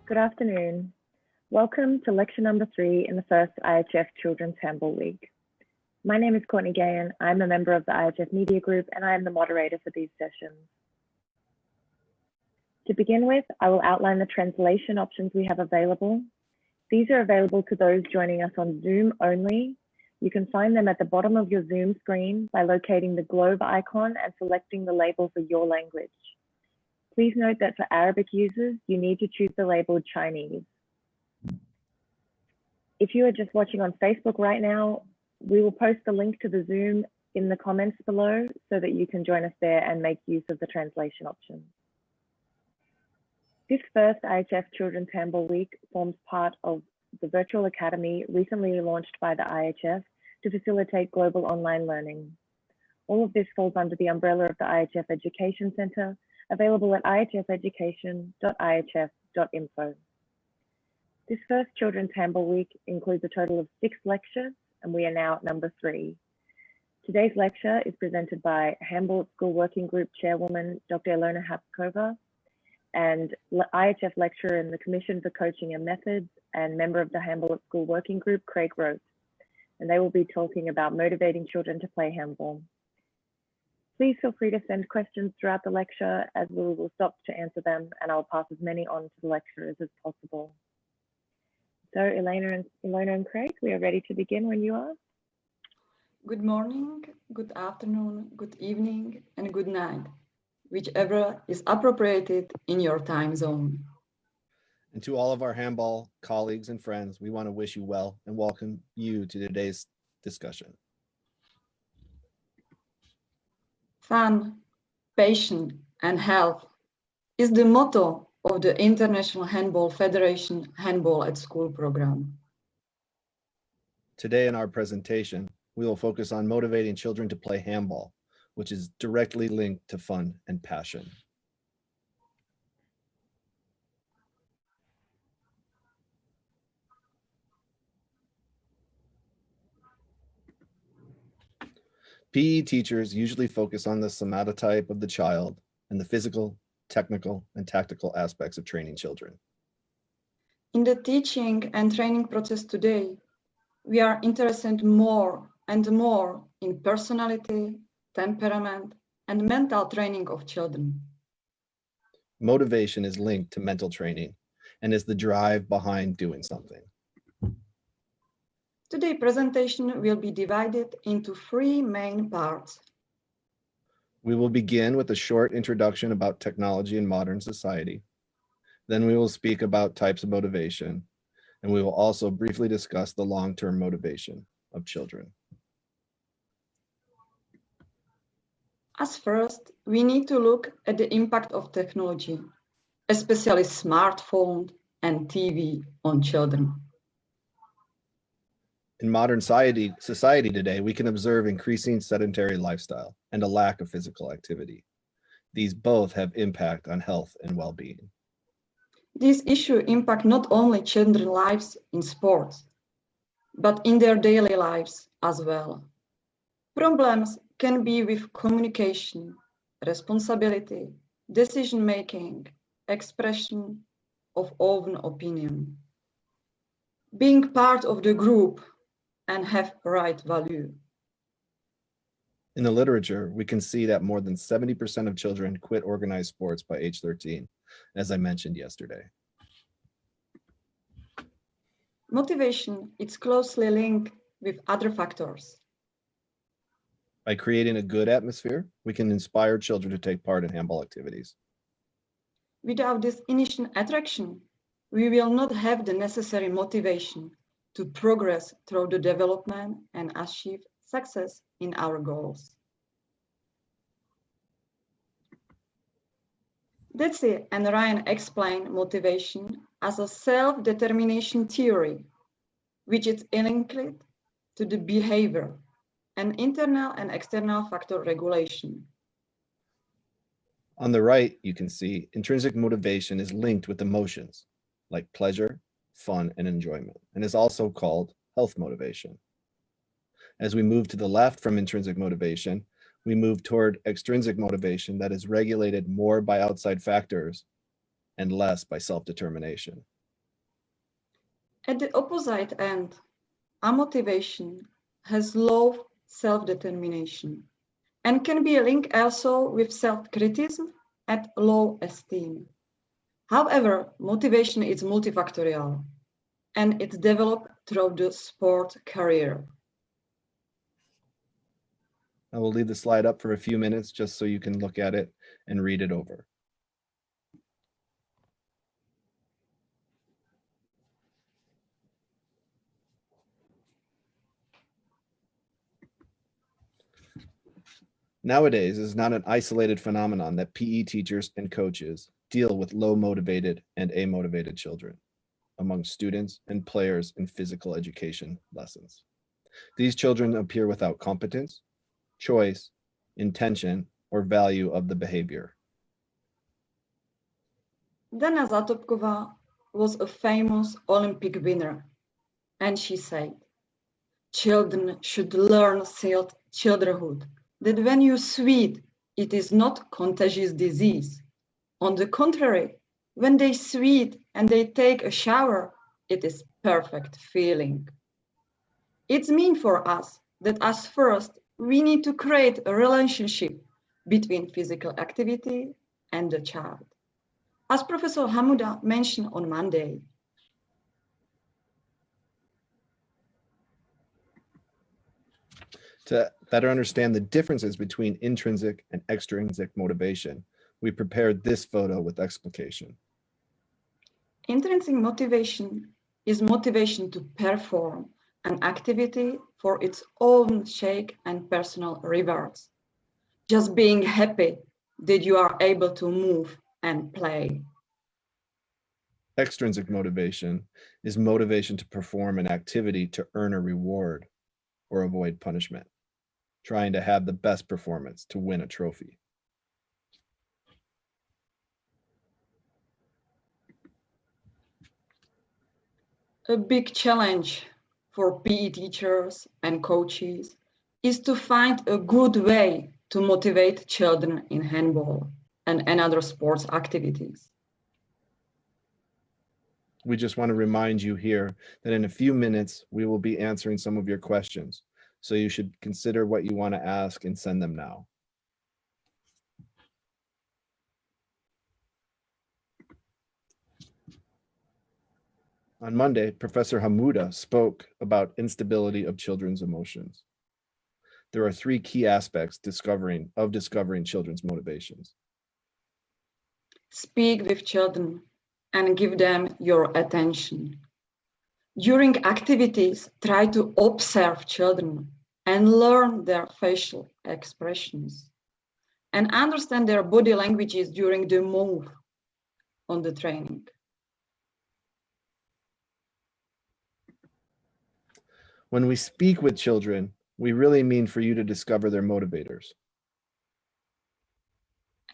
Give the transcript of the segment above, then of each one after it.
Good afternoon. Welcome to lecture number 3 in the first IHF Children's Handball Week. My name is Courtney Gahan. I'm a member of the IHF Media Group and I am the moderator for these sessions. To begin with, I will outline the translation options we have available. These are available to those joining us on Zoom only. You can find them at the bottom of your Zoom screen by locating the globe icon and selecting the label for your language. Please note that for Arabic users, you need to choose the label Chinese. If you are just watching on Facebook right now, we will post the link to the Zoom in the comments below so that you can join us there and make use of the translation option. This first IHF Children's Handball Week forms part of the virtual academy recently launched by the IHF to facilitate global online learning. All of this falls under the umbrella of the IHF Education Centre, available at ihfeducation.ihf.info. This first Children's Handball Week includes a total of 6 lectures, and we are now at number 3. Today's lecture is presented by Handball at School Working Group Chairwoman, Dr. Ilona Hapkova, and IHF lecturer in the Commission for Coaching and Methods and member of the Handball at School Working Group, Craig Rote. And they will be talking about motivating children to play handball. Please feel free to send questions throughout the lecture as we will stop to answer them, and I'll pass as many on to the lecturers as possible. So Ilona and Craig, we are ready to begin when you are. Good morning, good afternoon, good evening, and good night, whichever is appropriated in your time zone. And to all of our handball colleagues and friends, we want to wish you well and welcome you to today's discussion. Fun, passion, and health is the motto of the International Handball Federation Handball at School program. Today in our presentation, we will focus on motivating children to play handball, which is directly linked to fun and passion. PE teachers usually focus on the somatotype of the child and the physical, technical, and tactical aspects of training children. In the teaching and training process today, we are interested more and more in personality, temperament, and mental training of children. Motivation is linked to mental training and is the drive behind doing something. Today's presentation will be divided into 3 main parts. We will begin with a short introduction about technology in modern society. Then we will speak about types of motivation, and we will also briefly discuss the long-term motivation of children. As first, we need to look at the impact of technology, especially smartphone and TV on children. In modern society today, we can observe increasing sedentary lifestyle and a lack of physical activity. These both have impact on health and well-being. These issues impact not only children's lives in sports, but in their daily lives as well. Problems can be with communication, responsibility, decision-making, expression of own opinion, being part of the group, and have right value. In the literature, we can see that more than 70% of children quit organized sports by age 13, as I mentioned yesterday. Motivation is closely linked with other factors. By creating a good atmosphere, we can inspire children to take part in handball activities. Without this initial attraction, we will not have the necessary motivation to progress through the development and achieve success in our goals. Detsy and Ryan explain motivation as a self-determination theory, which is linked to the behavior and internal and external factor regulation. On the right, you can see intrinsic motivation is linked with emotions like pleasure, fun, and enjoyment, and is also called health motivation. As we move to the left from intrinsic motivation, we move toward extrinsic motivation that is regulated more by outside factors and less by self-determination. At the opposite end, amotivation has low self-determination and can be linked also with self-criticism and low esteem. However, motivation is multifactorial and it's developed through the sport career. I will leave the slide up for a few minutes just so you can look at it and read it over. Nowadays, it is not an isolated phenomenon that PE teachers and coaches deal with low motivated and amotivated children among students and players in physical education lessons. These children appear without competence, choice, intention, or value of the behavior. Dana Zatopkova was a famous Olympic winner, and she said, children should learn childhood, that when you sweat, it is not contagious disease. On the contrary, when they sweat and they take a shower, it is perfect feeling. It's mean for us that as first, we need to create a relationship between physical activity and the child. As Professor Hamuda mentioned on Monday. To better understand the differences between intrinsic and extrinsic motivation, we prepared this photo with explication. Intrinsic motivation is motivation to perform an activity for its own sake and personal rewards. Just being happy that you are able to move and play. Extrinsic motivation is motivation to perform an activity to earn a reward or avoid punishment, trying to have the best performance to win a trophy. A big challenge for PE teachers and coaches is to find a good way to motivate children in handball and other sports activities. We just want to remind you here that in a few minutes, we will be answering some of your questions. So you should consider what you want to ask and send them now. On Monday, Professor Hamuda spoke about instability of children's emotions. There are three key aspects discovering children's motivations. Speak with children and give them your attention. During activities, try to observe children and learn their facial expressions and understand their body languages during the move on the training. When we speak with children, we really mean for you to discover their motivators.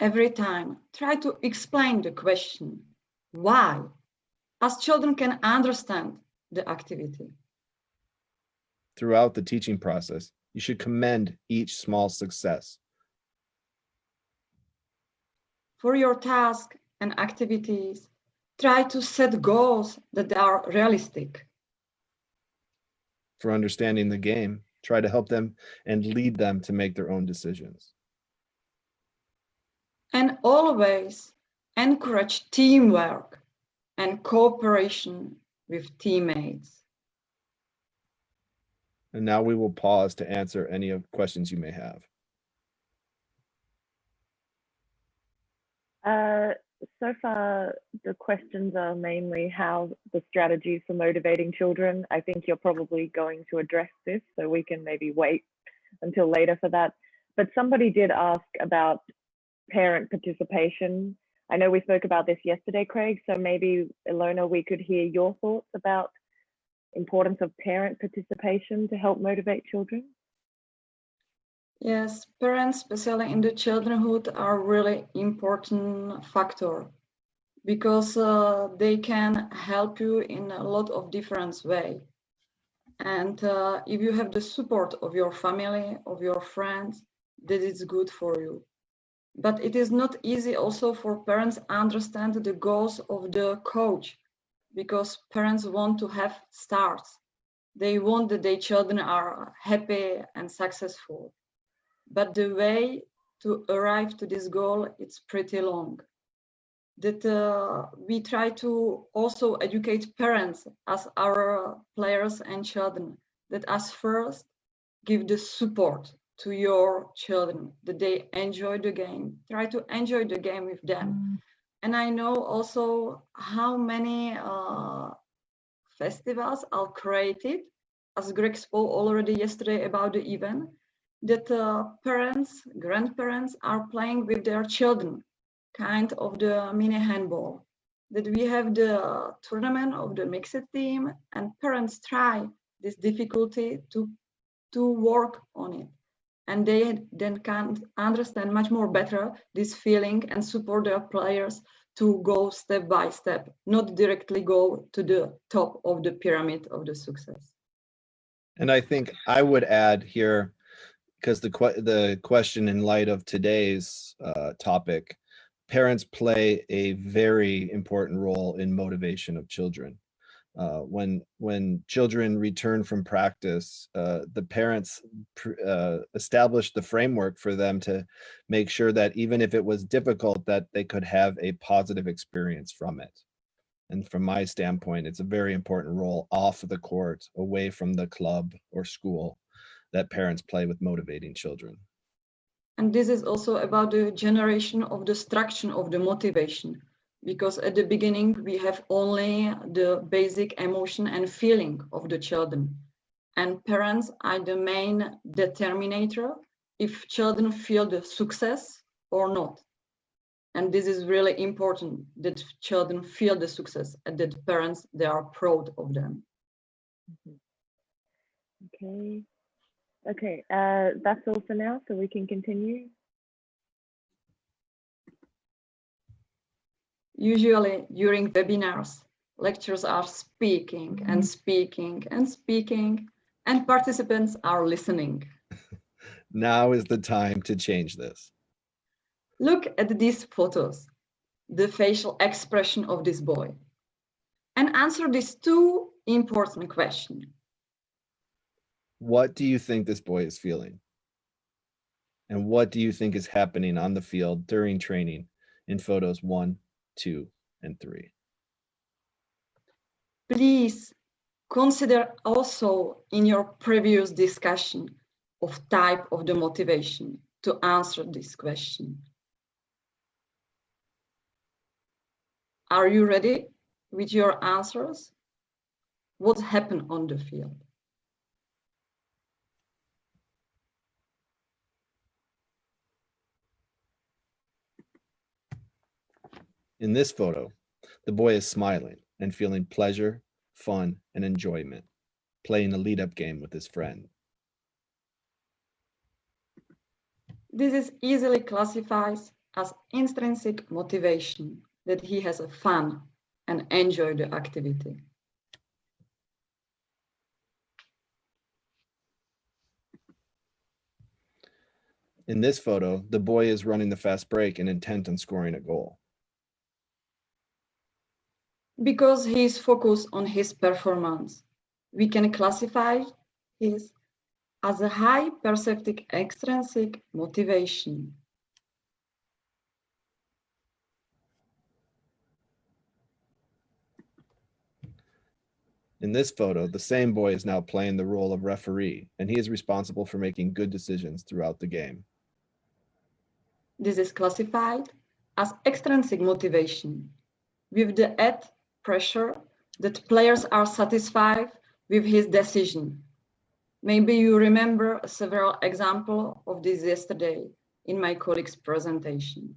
Every time, try to explain the question, why, as children can understand the activity. Throughout the teaching process, you should commend each small success. For your task and activities, try to set goals that are realistic. For understanding the game, try to help them and lead them to make their own decisions. And always encourage teamwork and cooperation with teammates. And now we will pause to answer any of questions you may have. So far, the questions are mainly how the strategies for motivating children. I think you're probably going to address this, so we can maybe wait until later for that. But somebody did ask about parent participation. I know we spoke about this yesterday, Craig, so maybe, Ilona, we could hear your thoughts about importance of parent participation to help motivate children. Yes, parents, especially in the childhood, are really important factor because they can help you in a lot of different ways. And if you have the support of your family, of your friends, that is good for you. But it is not easy also for parents to understand the goals of the coach because parents want to have stars. They want that their children are happy and successful. But the way to arrive to this goal, it's pretty long. That we try to also educate parents as our players and children, that as first, give the support to your children, that they enjoy the game. Try to enjoy the game with them. And I know also how many festivals are created, as Greg spoke already yesterday about the event, that parents, grandparents are playing with their children, kind of the mini handball. That we have the tournament of the mixed team and parents try this difficulty to work on it. And they then can understand much more better this feeling and support their players to go step by step, not directly go to the top of the pyramid of the success. And I think I would add here, because the question in light of today's topic, parents play a very important role in motivation of children. When children return from practice, the parents establish the framework for them to make sure that even if it was difficult, that they could have a positive experience from it. And from my standpoint, it's a very important role off of the court, away from the club or school, that parents play with motivating children. And this is also about the generation of the structure of the motivation, because at the beginning we have only the basic emotion and feeling of the children, and parents are the main determinator if children feel the success or not. And this is really important, that children feel the success and that parents, they are proud of them. Okay, that's all for now, so we can continue. Usually during webinars, lecturers are speaking and speaking and speaking, and participants are listening. Now is the time to change this. Look at these photos, the facial expression of this boy, and answer these two important questions. What do you think this boy is feeling? And what do you think is happening on the field during training in photos 1, 2, and 3? Please consider also in your previous discussion of type of the motivation to answer this question. Are you ready with your answers? What happened on the field? In this photo, the boy is smiling and feeling pleasure, fun, and enjoyment, playing a lead-up game with his friend. This is easily classified as intrinsic motivation, that he has a fun and enjoy the activity. In this photo, the boy is running the fast break and intent on scoring a goal. Because he is focused on his performance, we can classify his as a high perceptive extrinsic motivation. In this photo, the same boy is now playing the role of referee, and he is responsible for making good decisions throughout the game. This is classified as extrinsic motivation, with the added pressure that players are satisfied with his decision. Maybe you remember several examples of this yesterday in my colleague's presentation.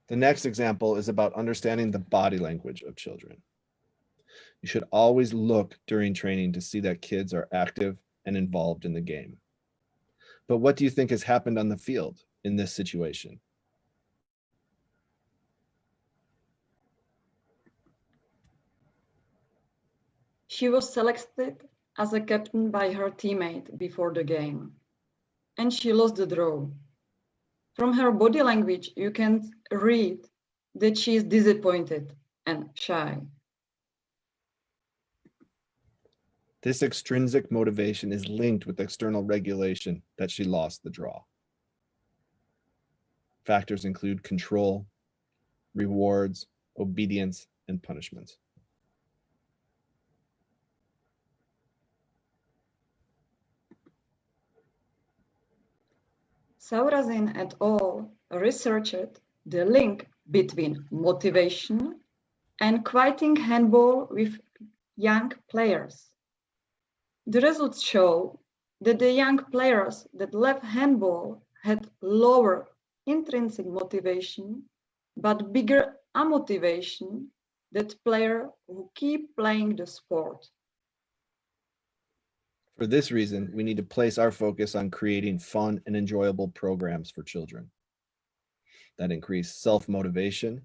The next example is about understanding the body language of children. You should always look during training to see that kids are active and involved in the game. But what do you think has happened on the field in this situation? She was selected as a captain by her teammate before the game, and she lost the draw. From her body language, you can read that she is disappointed and shy. This extrinsic motivation is linked with external regulation that she lost the draw. Factors include control, rewards, obedience, and punishments. Saurazin et al. Researched the link between motivation and quitting handball with young players. The results show that the young players that left handball had lower intrinsic motivation, but bigger amotivation than players who keep playing the sport. For this reason, we need to place our focus on creating fun and enjoyable programs for children that increase self-motivation.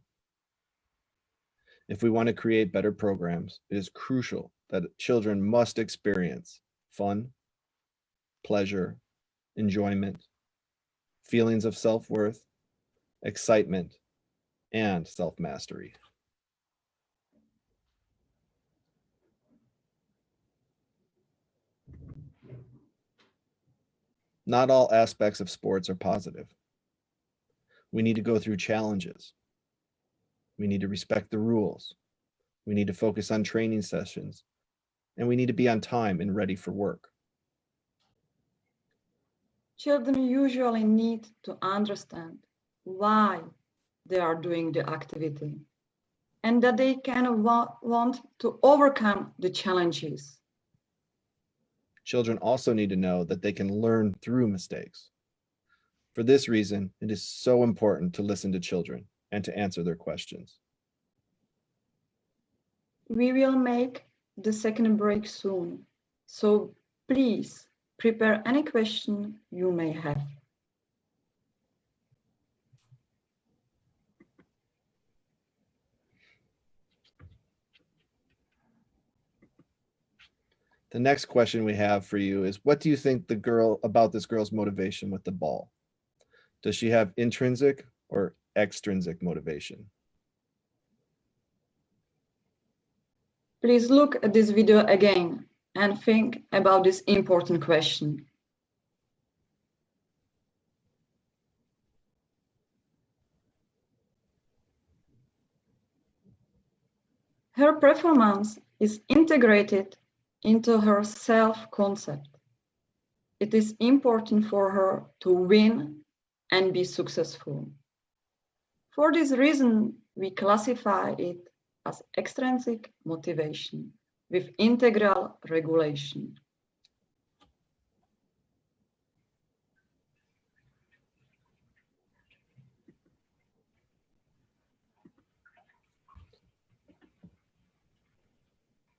If we want to create better programs, it is crucial that children must experience fun, pleasure, enjoyment, feelings of self-worth, excitement, and self-mastery. Not all aspects of sports are positive. We need to go through challenges. We need to respect the rules. We need to focus on training sessions, and we need to be on time and ready for work. Children usually need to understand why they are doing the activity and that they can want to overcome the challenges. Children also need to know that they can learn through mistakes. For this reason, it is so important to listen to children and to answer their questions. We will make the second break soon, so please prepare any question you may have. The next question we have for you is, what do you think about this girl's motivation with the ball? Does she have intrinsic or extrinsic motivation? Please look at this video again and think about this important question. Her performance is integrated into her self-concept. It is important for her to win and be successful. For this reason, we classify it as extrinsic motivation with integral regulation.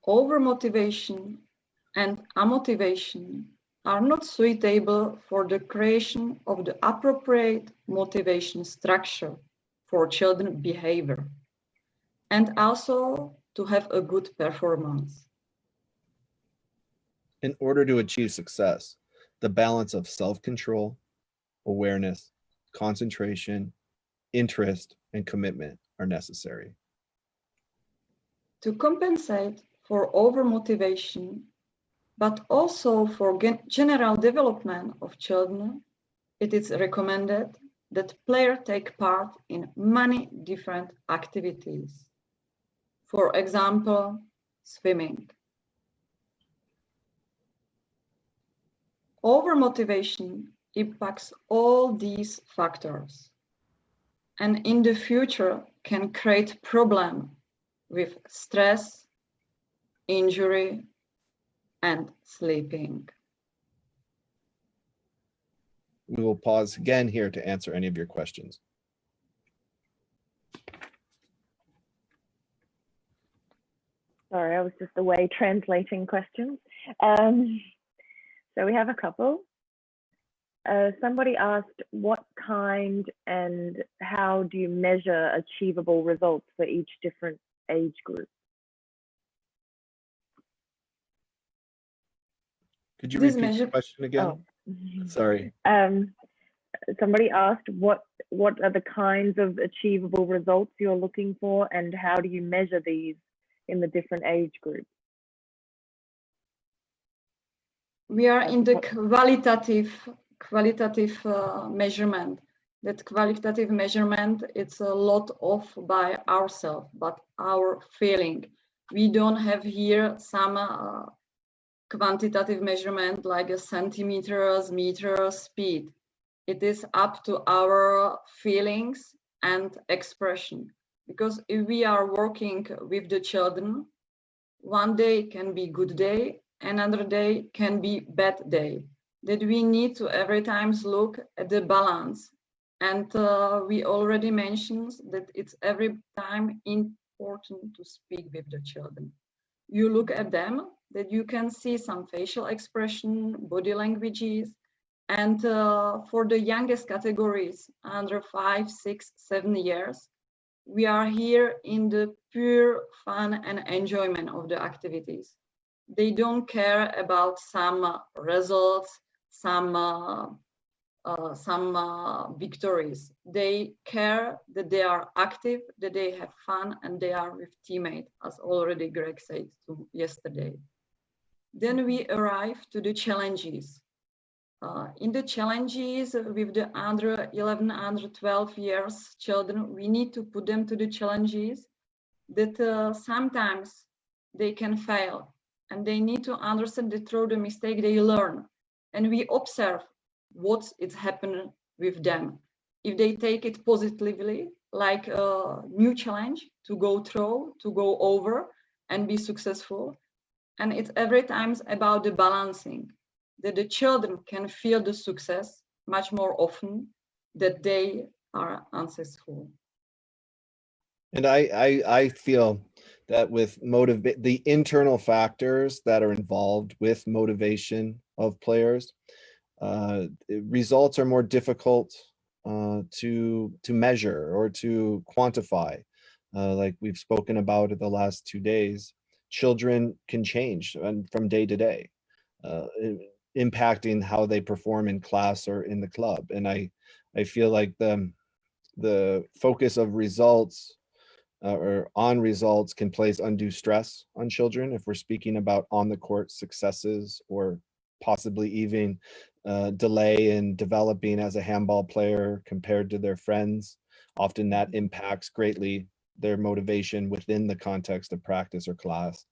Overmotivation and amotivation are not suitable for the creation of the appropriate motivation structure for children's behavior and also to have a good performance. In order to achieve success, the balance of self-control, awareness, concentration, interest, and commitment are necessary. To compensate for overmotivation, but also for general development of children, it is recommended that players take part in many different activities. For example, swimming. Overmotivation impacts all these factors and in the future can create problems with stress, injury, and sleeping. We will pause again here to answer any of your questions. Sorry, I was just away translating questions. So we have a couple. Somebody asked, what kind and how do you measure achievable results for each different age group? Could you repeat the question again? Oh. Sorry. somebody asked what are the kinds of achievable results you're looking for, and how do you measure these in the different age groups? We are in the qualitative measurement. That qualitative measurement, it's a lot of by ourselves, but our feeling. We don't have here some quantitative measurement like a centimeters, meters, speed. It is up to our feelings and expression. Because if we are working with the children, one day can be good day, another day can be bad day. That we need to every time look at the balance. And we already mentioned that it's every time important to speak with the children. You look at them, that you can see some facial expression, body languages, and for the youngest categories, under 5, 6, 7 years, we are here in the pure fun and enjoyment of the activities. They don't care about some results, some victories. They care that they are active, that they have fun, and they are with teammates, as already Greg said yesterday. Then we arrive to the challenges. In the challenges with the under 11, under 12 years children, we need to put them to the challenges that sometimes they can fail, and they need to understand that through the mistake they learn, and we observe what is happening with them. If they take it positively, like a new challenge to go through, to go over and be successful, and it's every time about the balancing, that the children can feel the success much more often that they are unsuccessful. And I feel that with the internal factors that are involved with motivation of players, results are more difficult to measure or to quantify. Like we've spoken about in the last 2 days, children can change from day to day, impacting how they perform in class or in the club. And I feel like the focus of results or on results can place undue stress on children if we're speaking about on the court successes, or possibly even delay in developing as a handball player compared to their friends. Often that impacts greatly their motivation within the context of practice or class.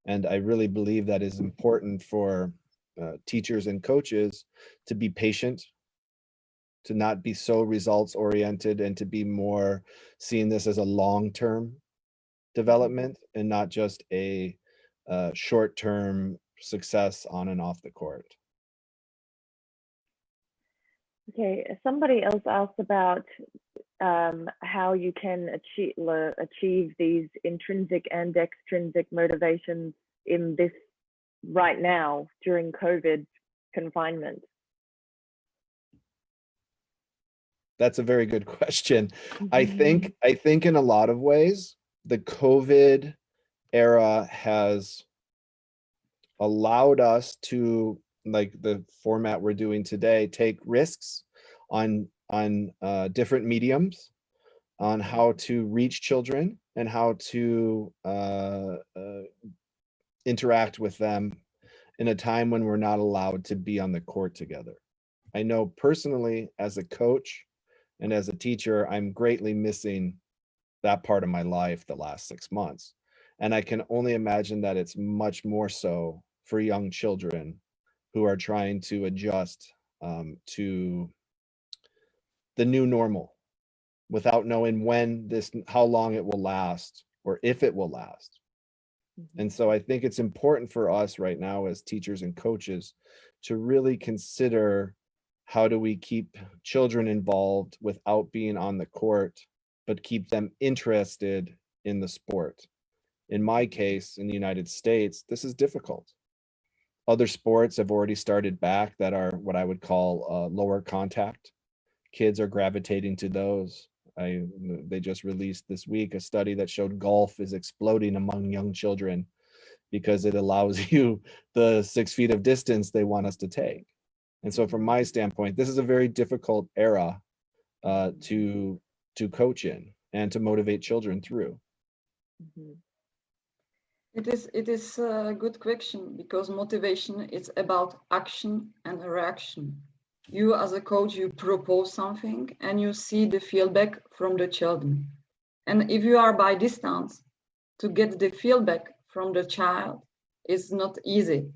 And I really believe that is important for teachers and coaches to be patient, to not be so results oriented, and to be more seeing this as a long-term development and not just a short-term success on and off the court. Okay, somebody else asked about how you can achieve these intrinsic and extrinsic motivations in this right now during COVID confinement. That's a very good question. I think in a lot of ways, the COVID era has allowed us to, like the format we're doing today, take risks on different mediums, on how to reach children and how to interact with them in a time when we're not allowed to be on the court together. I know personally, as a coach and as a teacher, I'm greatly missing that part of my life the last 6 months. And I can only imagine that it's much more so for young children who are trying to adjust to the new normal without knowing how long it will last or if it will last. And so I think it's important for us right now as teachers and coaches to really consider, how do we keep children involved without being on the court, but keep them interested in the sport? In my case, in the United States, this is difficult. Other sports have already started back that are what I would call lower contact. Kids are gravitating to those. They just released this week a study that showed golf is exploding among young children because it allows you the 6 feet of distance they want us to take. And so from my standpoint, this is a very difficult era to coach in and to motivate children through. Mhm. It is a good question, because motivation is about action and reaction. You as a coach, you propose something and you see the feedback from the children. And if you are by distance, to get the feedback from the child is not easy.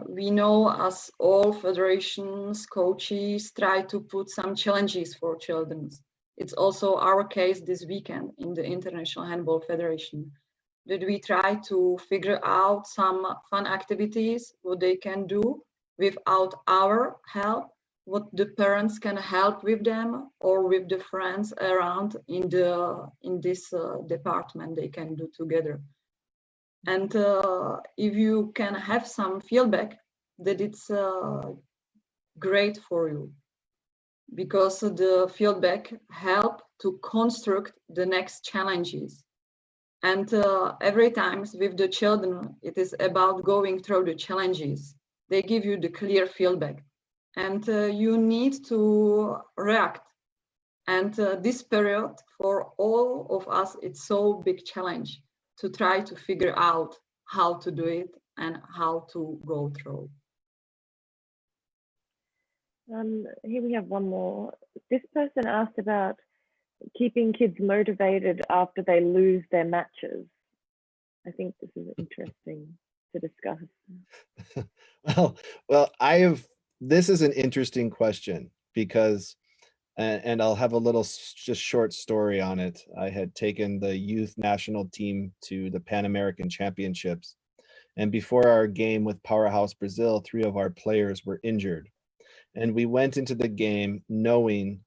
We know, as all federations, coaches try to put some challenges for children. It's also our case this weekend in the International Handball Federation, that we try to figure out some fun activities, what they can do without our help, what the parents can help with them, or with the friends around in this department they can do together. And if you can have some feedback, that it's great for you, because the feedback help to construct the next challenges. And every time with the children, it is about going through the challenges. They give you the clear feedback, and you need to react. And this period for all of us, it's so big challenge to try to figure out how to do it and how to go through. Here we have one more. This person asked about keeping kids motivated after they lose their matches. I think this is interesting to discuss. Well, this is an interesting question, because, and I'll have a little just short story on it. I had taken the youth national team to the Pan American Championships, and before our game with Powerhouse Brazil, 3 of our players were injured, and we went into the game knowing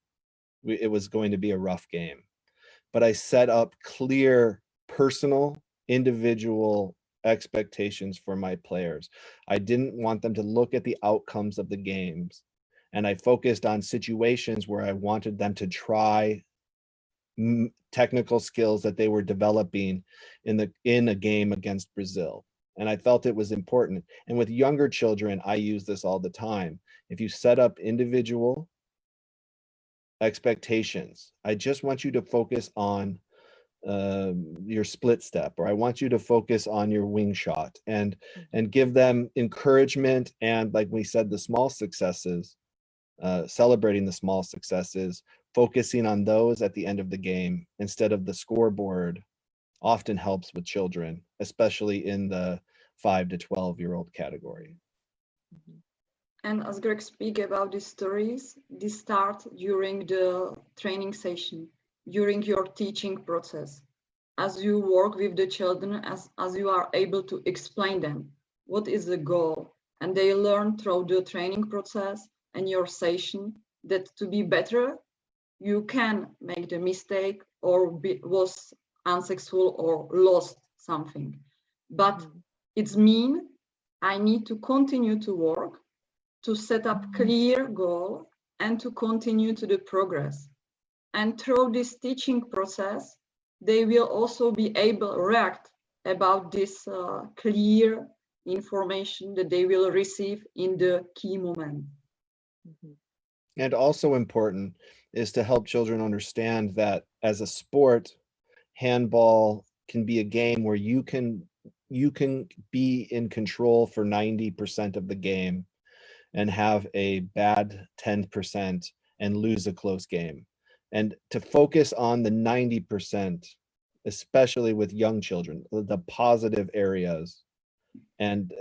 it was going to be a rough game. But I set up clear personal, individual expectations for my players. I didn't want them to look at the outcomes of the games, and I focused on situations where I wanted them to try technical skills that they were developing in a game against Brazil. And I felt it was important. And with younger children, I use this all the time. If you set up individual expectations, I just want you to focus on your split step, or I want you to focus on your wing shot, and give them encouragement, and, like we said, the small successes, celebrating the small successes, focusing on those at the end of the game instead of the scoreboard, often helps with children, especially in the 5 to 12-year-old category. And as Greg speak about these stories, these start during the training session, during your teaching process, as you work with the children, as you are able to explain them what is the goal, and they learn through the training process and your session that to be better, you can make the mistake or was unsuccessful or lost something. But it's mean I need to continue to work, to set up clear goal, and to continue to the progress. And through this teaching process, they will also be able to react about this clear information that they will receive in the key moment. And also important is to help children understand that as a sport, handball can be a game where you can be in control for 90% of the game and have a bad 10% and lose a close game. And to focus on the 90%, especially with young children, the positive areas, and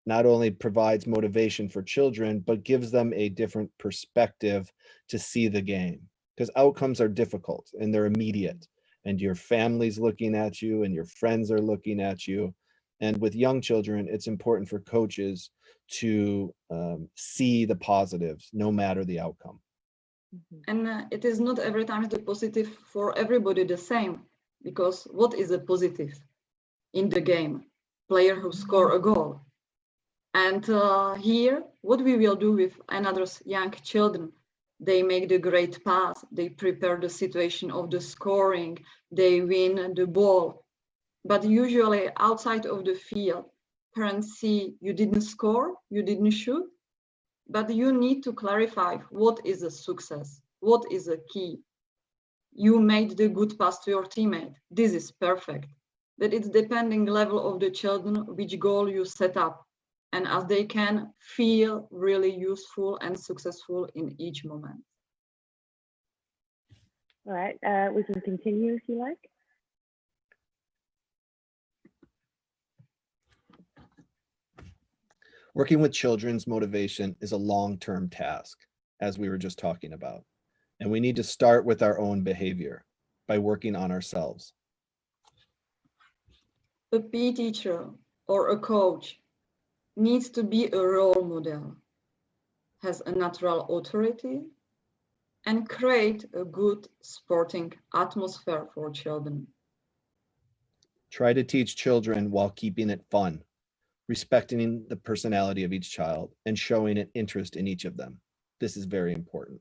not only provides motivation for children, but gives them a different perspective to see the game. Because outcomes are difficult and they're immediate, and your family's looking at you and your friends are looking at you. And with young children, it's important for coaches to see the positives, no matter the outcome. And it is not every time the positive for everybody the same, because what is a positive in the game? Player who score a goal. And here, what we will do with another young children, they make the great pass, they prepare the situation of the scoring, they win the ball. But usually outside of the field, parents see you didn't score, you didn't shoot, but you need to clarify what is a success, what is a key. You made the good pass to your teammate. This is perfect. But it's depending level of the children, which goal you set up, and as they can feel really useful and successful in each moment. All right, we can continue if you like. Working with children's motivation is a long-term task, as we were just talking about. And we need to start with our own behavior by working on ourselves. A PE teacher or a coach needs to be a role model, has a natural authority, and create a good sporting atmosphere for children. Try to teach children while keeping it fun, respecting the personality of each child and showing an interest in each of them. This is very important.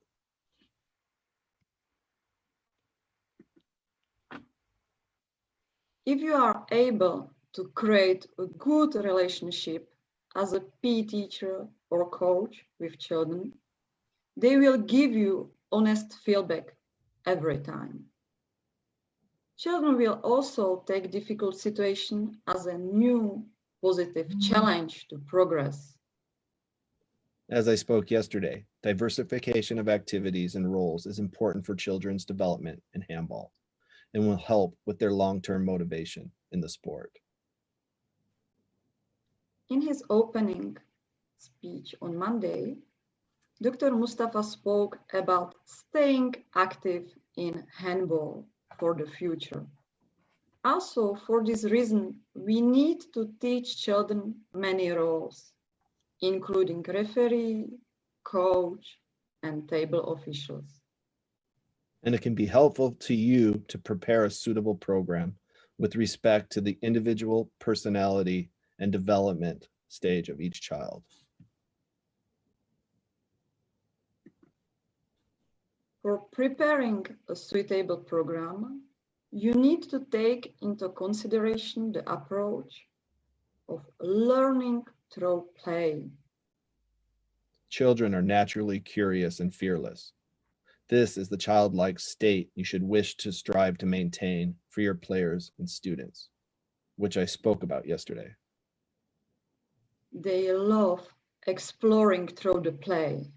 If you are able to create a good relationship as a PE teacher or coach with children, they will give you honest feedback every time. Children will also take difficult situations as a new positive challenge to progress. As I spoke yesterday, diversification of activities and roles is important for children's development in handball and will help with their long-term motivation in the sport. In his opening speech on Monday, Dr. Mustafa spoke about staying active in handball for the future. Also, for this reason, we need to teach children many roles, including referee, coach, and table officials. And it can be helpful to you to prepare a suitable program with respect to the individual personality and development stage of each child. For preparing a suitable program, you need to take into consideration the approach of learning through play. Children are naturally curious and fearless. This is the childlike state you should wish to strive to maintain for your players and students, which I spoke about yesterday. They love exploring through the play.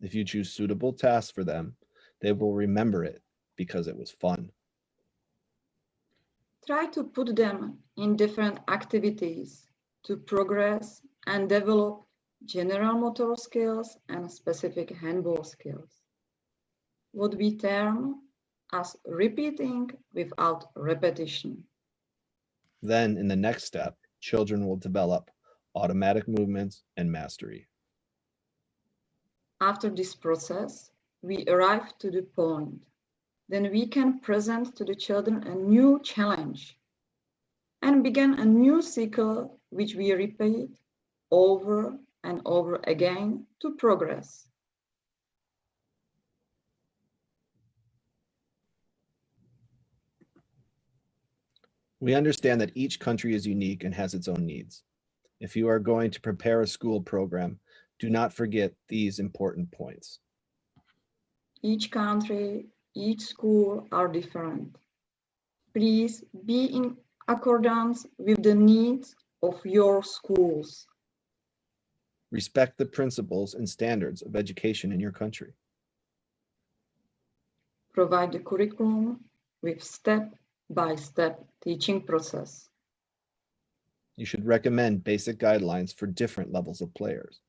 If you choose suitable tasks for them, they will remember it because it was fun. Try to put them in different activities to progress and develop general motor skills and specific handball skills, what we term as repeating without repetition. Then in the next step, children will develop automatic movements and mastery. After this process, we arrive to the point. Then we can present to the children a new challenge and begin a new cycle which we repeat over and over again to progress. We understand that each country is unique and has its own needs. If you are going to prepare a school program, do not forget these important points. Each country, each school are different. Please be in accordance with the needs of your schools. Respect the principles and standards of education in your country. Provide the curriculum with step-by-step teaching process. You should recommend basic guidelines for different levels of players.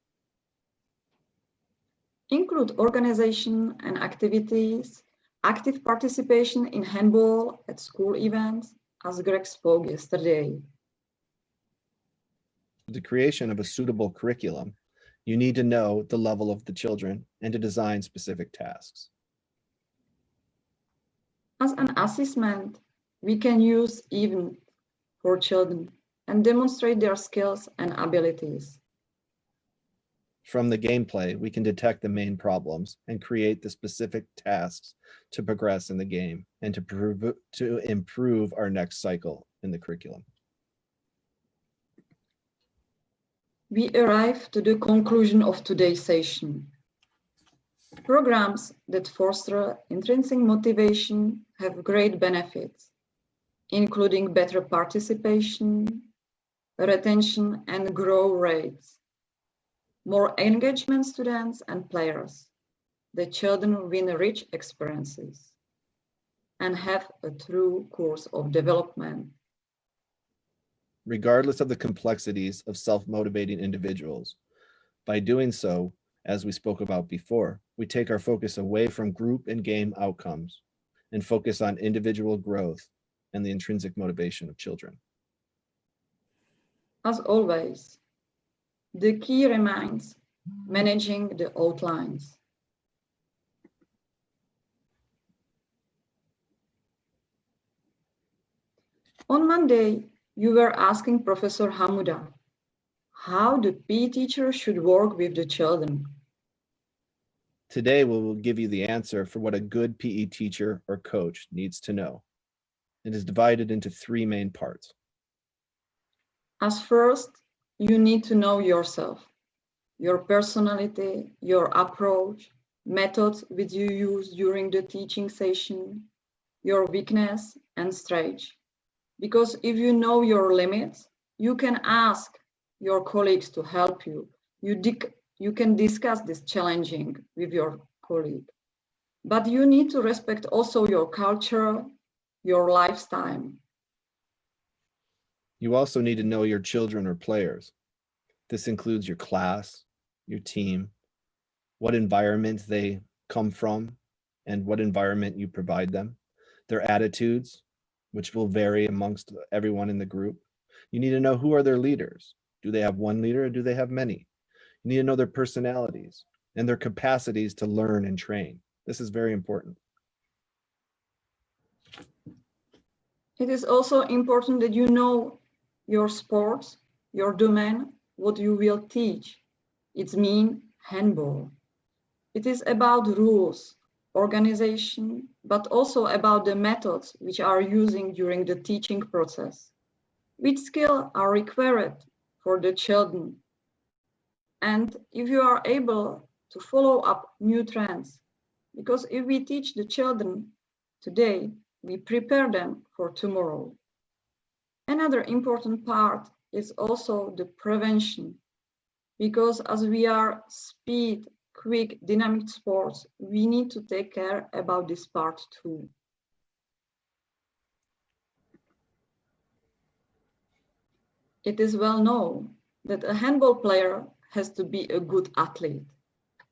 Include organization and activities, active participation in handball at school events, as Greg spoke yesterday. The creation of a suitable curriculum, you need to know the level of the children and to design specific tasks. As an assessment, we can use events for children and demonstrate their skills and abilities. From the gameplay, we can detect the main problems and create the specific tasks to progress in the game and to improve our next cycle in the curriculum. we arrive to the conclusion of today's session. Programs that foster intrinsic motivation have great benefits, including better participation, retention, and growth rates, more engagement students and players. The children win rich experiences and have a true course of development. Regardless of the complexities of self-motivating individuals, by doing so, as we spoke about before, we take our focus away from group and game outcomes and focus on individual growth and the intrinsic motivation of children. As always, the key remains managing the outlines. On Monday, you were asking Professor Hamuda how the PE teacher should work with the children. Today, we will give you the answer for what a good PE teacher or coach needs to know. It is divided into three main parts. As first, you need to know yourself, your personality, your approach, methods which you use during the teaching session, your weakness and strengths. Because if you know your limits, you can ask your colleagues to help you. You can discuss this challenging with your colleague. But you need to respect also your culture, your lifestyle. You also need to know your children or players. This includes your class, your team, what environment they come from, and what environment you provide them, their attitudes, which will vary amongst everyone in the group. You need to know who are their leaders. Do they have one leader or do they have many? You need to know their personalities and their capacities to learn and train. This is very important. It is also important that you know your sports, your domain, what you will teach. It's mean handball. It is about rules, organization, but also about the methods which are using during the teaching process. Which skills are required for the children? And if you are able to follow up new trends, because if we teach the children today, we prepare them for tomorrow. Another important part is also the prevention, because as we are speed, quick, dynamic sports, we need to take care about this part too. It is well known that a handball player has to be a good athlete,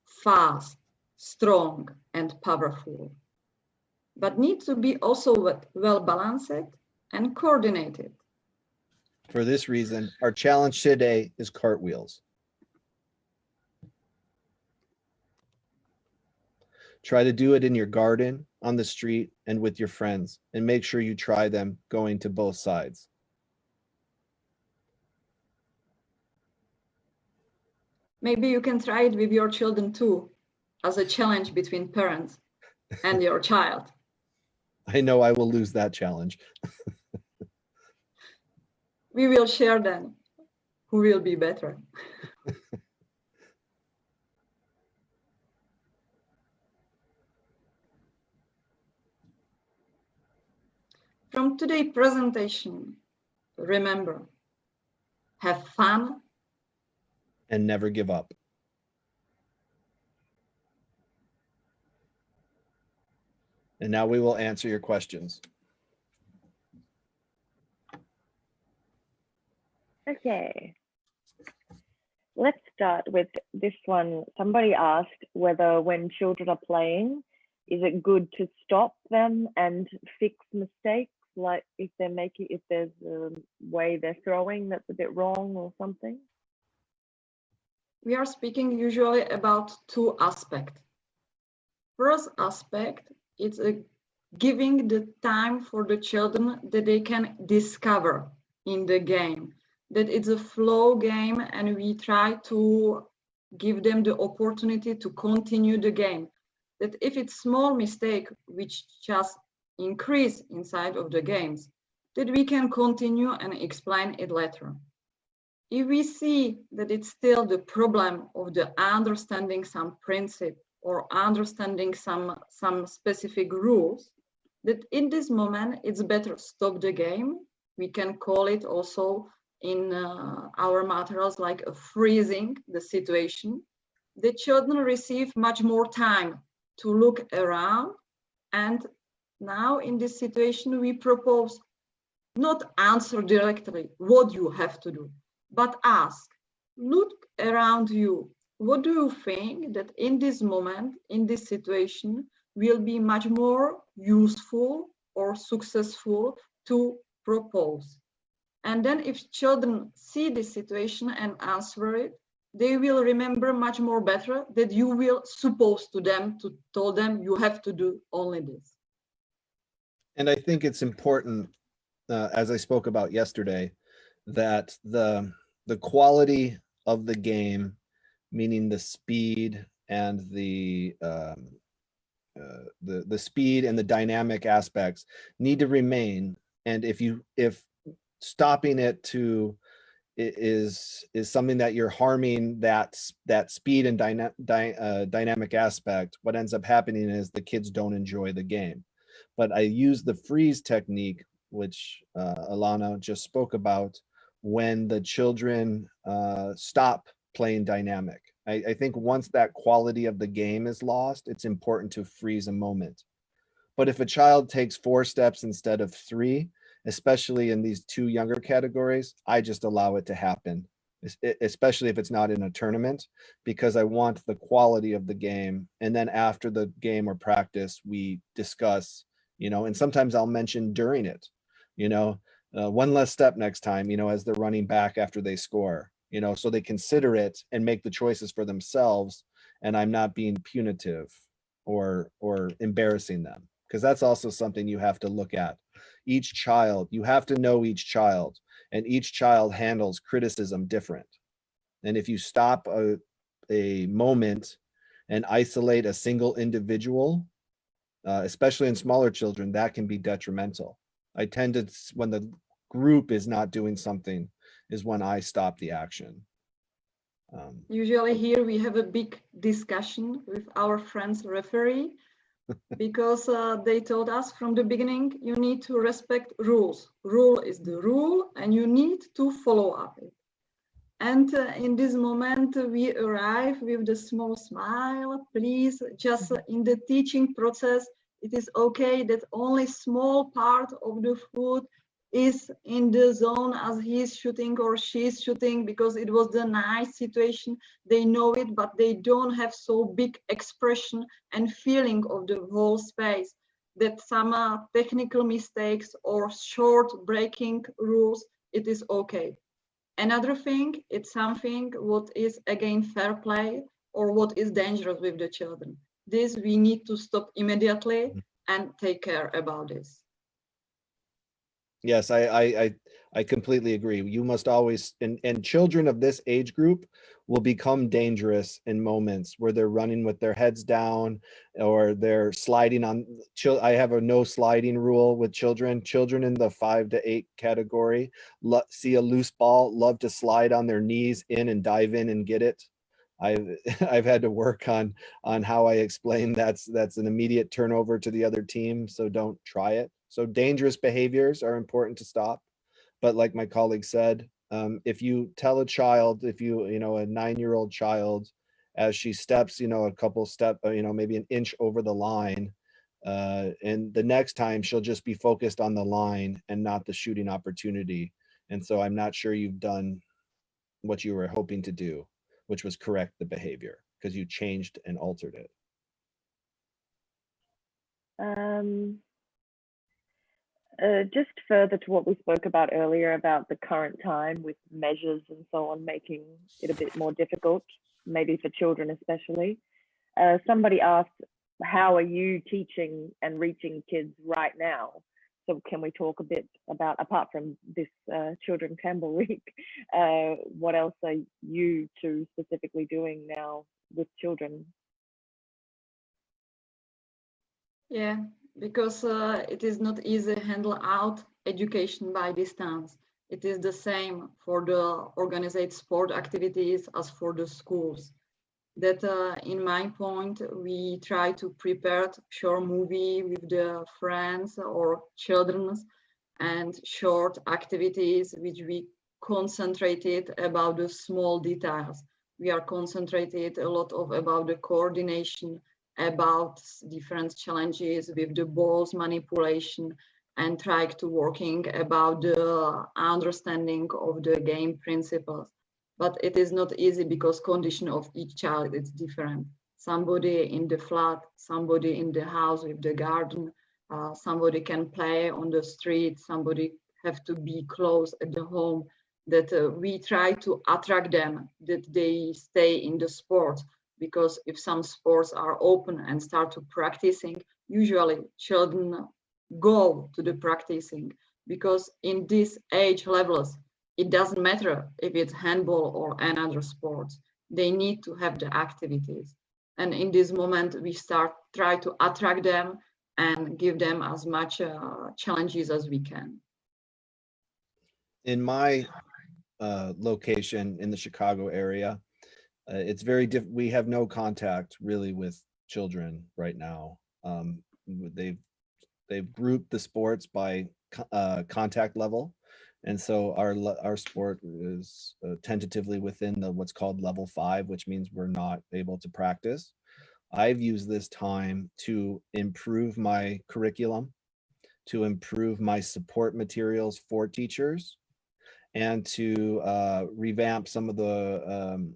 fast, strong, and powerful, but needs to be also well balanced and coordinated. For this reason, our challenge today is cartwheels. Try to do it in your garden, on the street, and with your friends, and make sure you try them going to both sides. Maybe you can try it with your children too, as a challenge between parents and your child. I know I will lose that challenge. We will share then who will be better. From today's presentation, remember, have fun and never give up. And now we will answer your questions. Okay. Let's start with this one. Somebody asked whether when children are playing, is it good to stop them and fix mistakes? Like if there's a way they're throwing that's a bit wrong or something? We are speaking usually about two aspects. First aspect, it's giving the time for the children that they can discover in the game, that it's a flow game and we try to give them the opportunity to continue the game. That if it's small mistake, which just increase inside of the games, that we can continue and explain it later. if we see that it's still the problem of the understanding some principle or understanding some specific rules, that in this moment it's better stop the game. We can call it also in our materials like a freezing the situation. The children receive much more time to look around, and now in this situation we propose not answer directly what you have to do, but ask, look around you. What do you think that in this moment, in this situation, will be much more useful or successful to propose? And then if children see this situation and answer it, they will remember much more better that you will suppose to them to tell them you have to do only this. And I think it's important, as I spoke about yesterday, that the quality of the game, meaning the speed and the speed and the dynamic aspects, need to remain. And if stopping it to is something that you're harming that speed and dynamic aspect, what ends up happening is the kids don't enjoy the game. But I use the freeze technique, which Ilona just spoke about, when the children stop playing dynamic. I think once that quality of the game is lost, it's important to freeze a moment. But if a child takes 4 steps instead of 3, especially in these 2 younger categories, I just allow it to happen, especially if it's not in a tournament, because I want the quality of the game. And then after the game or practice, we discuss, and sometimes I'll mention during it, 1 less step next time, as they're running back after they score, so they consider it and make the choices for themselves. And I'm not being punitive or embarrassing them, because that's also something you have to look at. Each child, you have to know each child, and each child handles criticism different. And if you stop a moment and isolate a single individual, especially in smaller children, that can be detrimental. I tend to, when the group is not doing something, is when I stop the action. Usually here we have a big discussion with our friends referee, because they told us from the beginning, you need to respect rules. Rule is the rule and you need to follow up it. And in this moment, we arrive with the small smile. Please, just in the teaching process, it is okay that only small part of the foot is in the zone as he's shooting or she's shooting, because it was the nice situation. They know it, but they don't have so big expression and feeling of the whole space, that some technical mistakes or short breaking rules, it is okay. Another thing, it's something what is again fair play or what is dangerous with the children. This we need to stop immediately and take care about this. Yes, I completely agree. You must always, and children of this age group will become dangerous in moments where they're running with their heads down or they're sliding on. I have a no sliding rule with children. Children in the 5 to 8 category see a loose ball, love to slide on their knees in and dive in and get it. I've had to work on how I explain that's an immediate turnover to the other team, so don't try it. So dangerous behaviors are important to stop. But like my colleague said, if you tell a child, a 9-year-old child, as she steps, a couple step, maybe an inch over the line, and the next time she'll just be focused on the line and not the shooting opportunity. And so I'm not sure you've done what you were hoping to do, which was correct the behavior, because you changed and altered it. Just further to what we spoke about earlier about the current time with measures and so on, making it a bit more difficult, maybe for children especially. Somebody asked, how are you teaching and reaching kids right now? So can we talk a bit about, apart from this Children's Handball Week, what else are you two specifically doing now with children? Yeah, because it is not easy to handle out education by distance. It is the same for the organized sport activities as for the schools. That in my point, we try to prepare short movie with the friends or children and short activities which we concentrated about the small details. We are concentrated a lot about the coordination, about different challenges with the balls manipulation, and try to working about the understanding of the game principles. But it is not easy because condition of each child is different. Somebody in the flat, somebody in the house with the garden, somebody can play on the street, somebody have to be close at the home, that we try to attract them, that they stay in the sport, because if some sports are open and start to practicing, usually children go to the practicing, because in these age levels, it doesn't matter if it's handball or another sport, they need to have the activities. And in this moment, we try to attract them and give them as much challenges as we can. In my location in the Chicago area, it's very different. We have no contact really with children right now. They've grouped the sports by contact level, and so our sport is tentatively within the what's called level 5, which means we're not able to practice. I've used this time to improve my curriculum, to improve my support materials for teachers, and to revamp some of the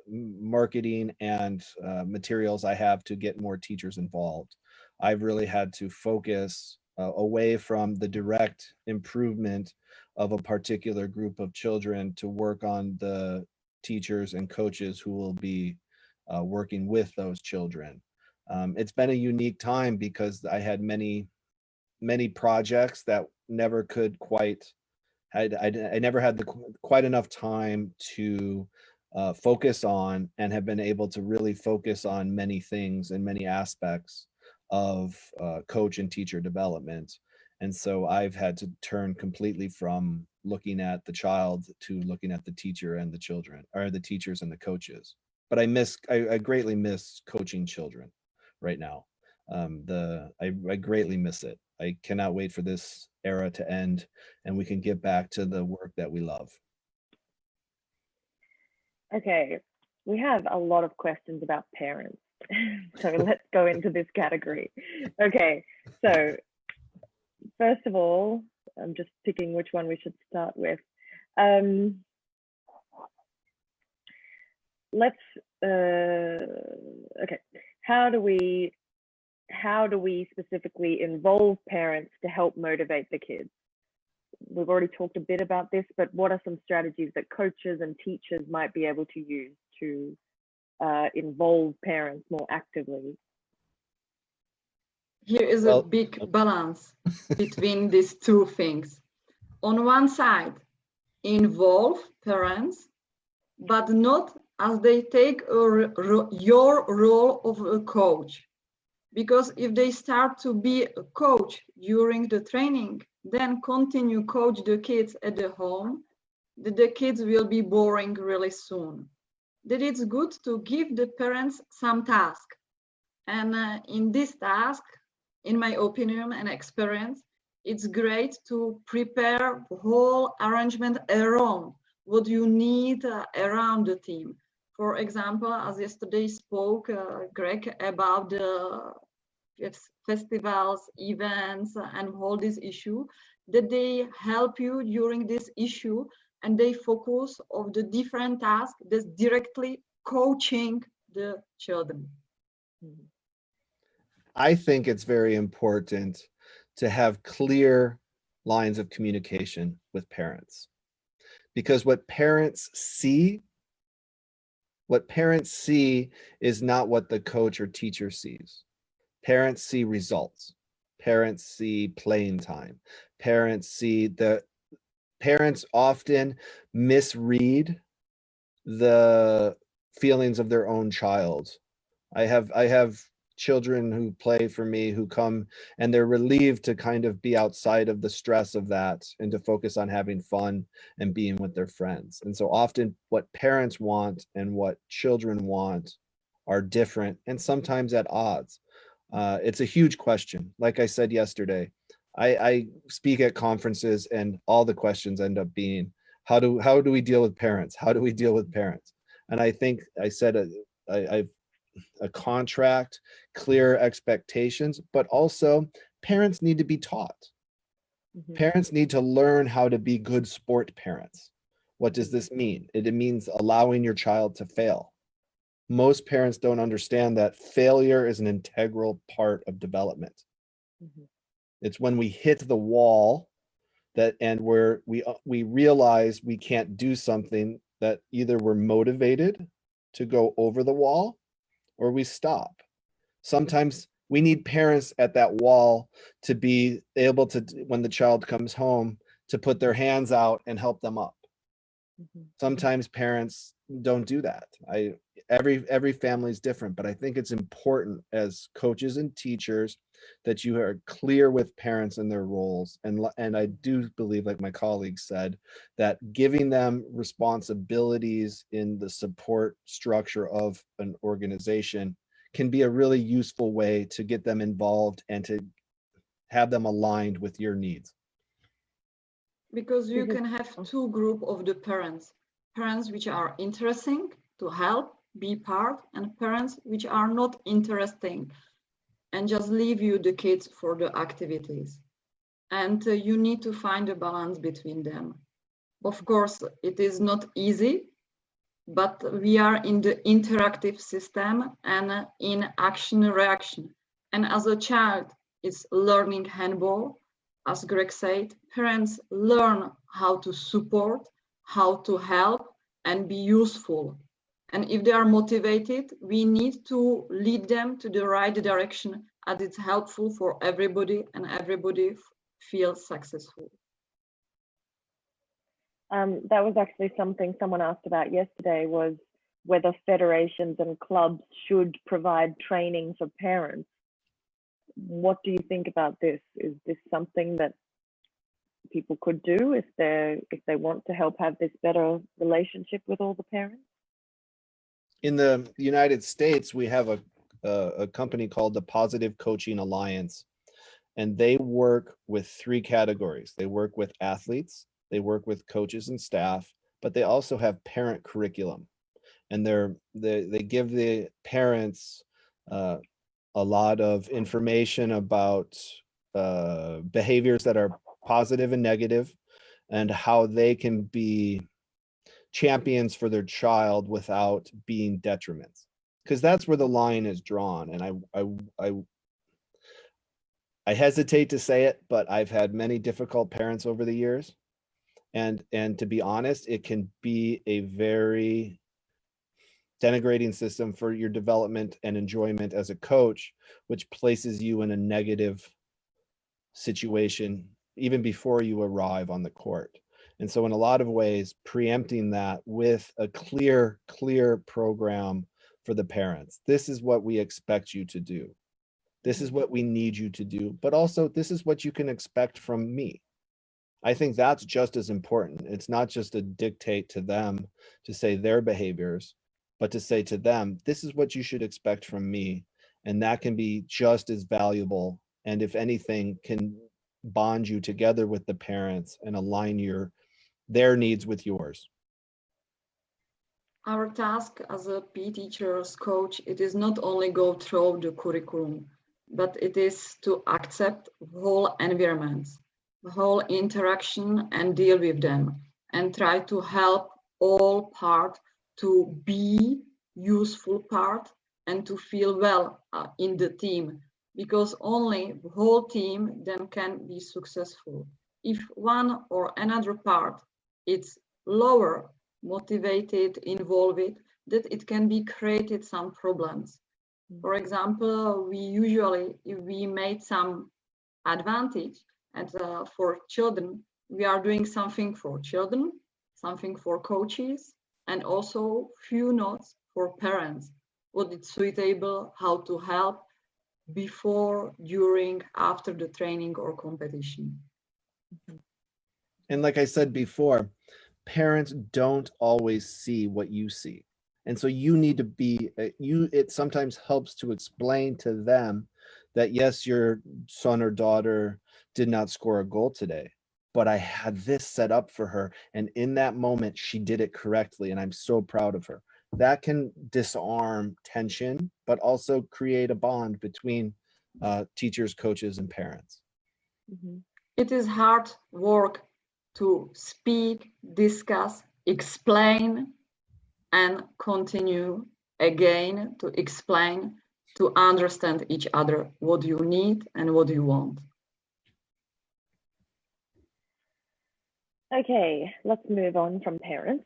marketing and materials I have to get more teachers involved. I've really had to focus away from the direct improvement of a particular group of children to work on the teachers and coaches who will be working with those children. It's been a unique time because I had many projects that never could quite, I never had quite enough time to focus on, and have been able to really focus on many things and many aspects of coach and teacher development. And so I've had to turn completely from looking at the child to looking at the teacher and the children, or the teachers and the coaches. But I greatly miss coaching children right now. I greatly miss it. I cannot wait for this era to end and we can get back to the work that we love. Okay, we have a lot of questions about parents. So let's go into this category. Okay, so first of all, I'm just picking which one we should start with. Okay, how do we specifically involve parents to help motivate the kids? We've already talked a bit about this, but what are some strategies that coaches and teachers might be able to use to involve parents more actively? Here is a big balance between these two things. On one side, involve parents, but not as they take your role of a coach. Because if they start to be a coach during the training, then continue coach the kids at the home, the kids will be boring really soon. That it's good to give the parents some task. And in this task, in my opinion and experience, it's great to prepare the whole arrangement around what you need around the team. For example, as yesterday spoke Greg about the festivals, events, and all this issue, that they help you during this issue and they focus on the different tasks that's directly coaching the children. I think it's very important to have clear lines of communication with parents, because what parents see is not what the coach or teacher sees. Parents see results. Parents see playing time. Parents often misread the feelings of their own child. I have children who play for me who come and they're relieved to kind of be outside of the stress of that and to focus on having fun and being with their friends. And so often what parents want and what children want are different and sometimes at odds. It's a huge question. Like I said yesterday, I speak at conferences and all the questions end up being, how do we deal with parents? How do we deal with parents? And I think I said a contract, clear expectations, but also parents need to be taught. Parents need to learn how to be good sport parents. What does this mean? It means allowing your child to fail. Most parents don't understand that failure is an integral part of development. It's when we hit the wall and where we realize we can't do something that either we're motivated to go over the wall or we stop. Sometimes we need parents at that wall to be able to, when the child comes home, to put their hands out and help them up. Sometimes parents don't do that. Every family is different, but I think it's important as coaches and teachers that you are clear with parents and their roles. And I do believe, like my colleague said, that giving them responsibilities in the support structure of an organization can be a really useful way to get them involved and to have them aligned with your needs. Because you can have two groups of the parents which are interesting to help, be part, and parents which are not interesting and just leave you the kids for the activities. And you need to find a balance between them. Of course, it is not easy, but we are in the interactive system and in action reaction. And as a child is learning handball, as Greg said, parents learn how to support, how to help and be useful. And if they are motivated, we need to lead them to the right direction as it's helpful for everybody and everybody feels successful. That was actually something someone asked about yesterday, was whether federations and clubs should provide training for parents. What do you think about this? Is this something that people could do if they want to help have this better relationship with all the parents? In the United States, we have a company called the Positive Coaching Alliance, and they work with three categories. They work with athletes, they work with coaches and staff, but they also have parent curriculum. And they give the parents a lot of information about behaviors that are positive and negative, and how they can be champions for their child without being detriments. Because that's where the line is drawn. And I hesitate to say it, but I've had many difficult parents over the years. And to be honest, it can be a very denigrating system for your development and enjoyment as a coach, which places you in a negative situation even before you arrive on the court. And so in a lot of ways, preempting that with a clear program for the parents. This is what we expect you to do. This is what we need you to do, but also this is what you can expect from me. I think that's just as important. It's not just a dictate to them to say their behaviors, but to say to them, this is what you should expect from me. And that can be just as valuable. And if anything, can bond you together with the parents and align their needs with yours. Our task as a PE teacher's coach, it is not only go through the curriculum, but it is to accept whole environments, the whole interaction and deal with them and try to help all part to be useful part and to feel well in the team, because only the whole team then can be successful. If one or another part is lower motivated, involved, that it can be created some problems. For example, if we made some advantage and for children, we are doing something for children, something for coaches, and also few notes for parents, what is suitable, how to help, before, during, after the training or competition. And like I said before, parents don't always see what you see. And so you need to be, it sometimes helps to explain to them that yes, your son or daughter did not score a goal today, but I had this set up for her. And in that moment, she did it correctly. And I'm so proud of her. That can disarm tension, but also create a bond between teachers, coaches, and parents. Mm-hmm. It is hard work to speak, discuss, explain, and continue again to explain, to understand each other, what you need and what you want. Okay, let's move on from parents.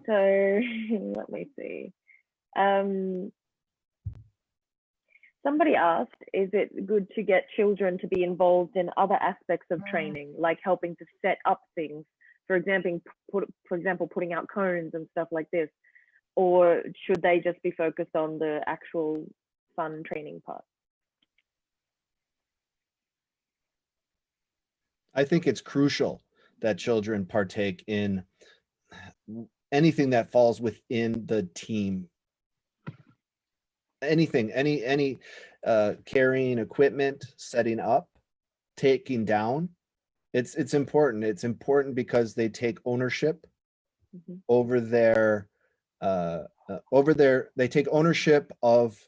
So let me see. Somebody asked, is it good to get children to be involved in other aspects of training, like helping to set up things, for example, putting out cones and stuff like this, or should they just be focused on the actual fun training part? I think it's crucial that children partake in anything that falls within the team. Anything, any carrying equipment, setting up, taking down. It's important. It's important because they take ownership Mm-hmm. over their they take ownership of